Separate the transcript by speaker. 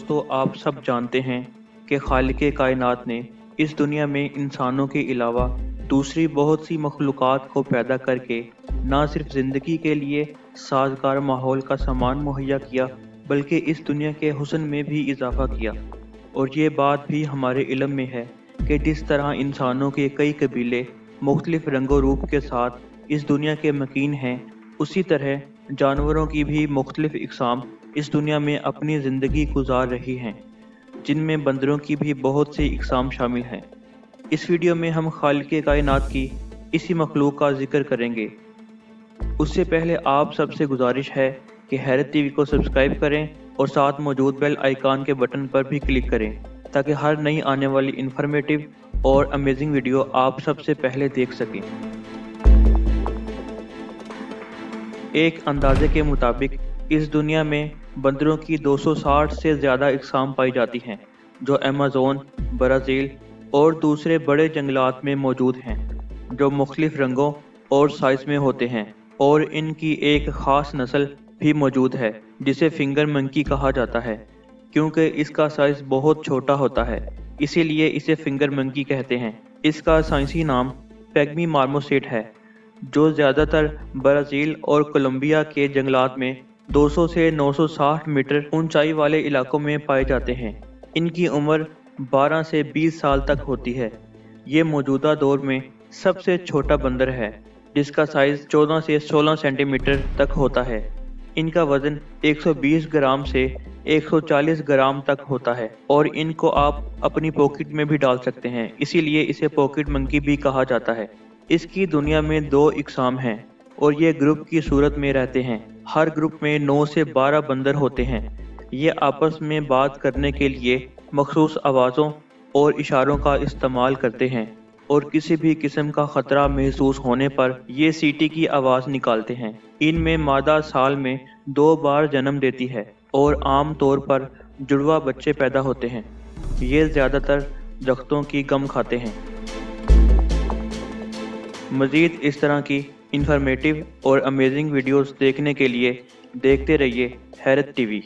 Speaker 1: دوستو آپ سب جانتے ہیں کہ خالق کائنات نے اس دنیا میں انسانوں کے علاوہ دوسری بہت سی مخلوقات کو پیدا کر کے نہ صرف زندگی کے لیے سازگار ماحول کا سامان مہیا کیا بلکہ اس دنیا کے حسن میں بھی اضافہ کیا۔ اور یہ بات بھی ہمارے علم میں ہے کہ جس طرح انسانوں کے کئی قبیلے مختلف رنگ و روپ کے ساتھ اس دنیا کے مکین ہیں، اسی طرح جانوروں کی بھی مختلف اقسام اس دنیا میں اپنی زندگی گزار رہی ہیں، جن میں بندروں کی بھی بہت سی اقسام شامل ہیں۔ اس ویڈیو میں ہم خالق کائنات کی اسی مخلوق کا ذکر کریں گے۔ اس سے پہلے آپ سب سے گزارش ہے کہ حیرت ٹی وی کو سبسکرائب کریں اور ساتھ موجود بیل آئیکن کے بٹن پر بھی کلک کریں تاکہ ہر نئی آنے والی انفارمیٹیو اور امیزنگ ویڈیو آپ سب سے پہلے دیکھ سکیں۔ ایک اندازے کے مطابق اس دنیا میں بندروں کی 260 سے زیادہ اقسام پائی جاتی ہیں جو ایمیزون، برازیل اور دوسرے بڑے جنگلات میں موجود ہیں، جو مختلف رنگوں اور سائز میں ہوتے ہیں۔ اور ان کی ایک خاص نسل بھی موجود ہے جسے فنگر منکی کہا جاتا ہے، کیونکہ اس کا سائز بہت چھوٹا ہوتا ہے اسی لیے اسے فنگر منکی کہتے ہیں۔ اس کا سائنسی نام پیگمی مارموسیٹ ہے، جو زیادہ تر برازیل اور کولمبیا کے جنگلات میں 200 سے 960 میٹر اونچائی والے علاقوں میں پائے جاتے ہیں۔ ان کی عمر 12 سے 20 سال تک ہوتی ہے۔ یہ موجودہ دور میں سب سے چھوٹا بندر ہے، جس کا سائز 14 سے 16 سینٹی میٹر تک ہوتا ہے۔ ان کا وزن 120 گرام سے 140 گرام تک ہوتا ہے اور ان کو آپ اپنی پاکٹ میں بھی ڈال سکتے ہیں، اسی لیے اسے پاکٹ منکی بھی کہا جاتا ہے۔ اس کی دنیا میں 2 اقسام ہیں اور یہ گروپ کی صورت میں رہتے ہیں۔ ہر گروپ میں 9 سے 12 بندر ہوتے ہیں۔ یہ آپس میں بات کرنے کے لیے مخصوص آوازوں اور اشاروں کا استعمال کرتے ہیں اور کسی بھی قسم کا خطرہ محسوس ہونے پر یہ سیٹی کی آواز نکالتے ہیں۔ ان میں مادہ سال میں 2 بار جنم دیتی ہے اور عام طور پر جڑواں بچے پیدا ہوتے ہیں۔ یہ زیادہ تر درختوں کی گم کھاتے ہیں۔ مزید اس طرح کی انفارمیٹیو اور امیزنگ ویڈیوز دیکھنے کے لیے دیکھتے رہیے حیرت ٹی وی۔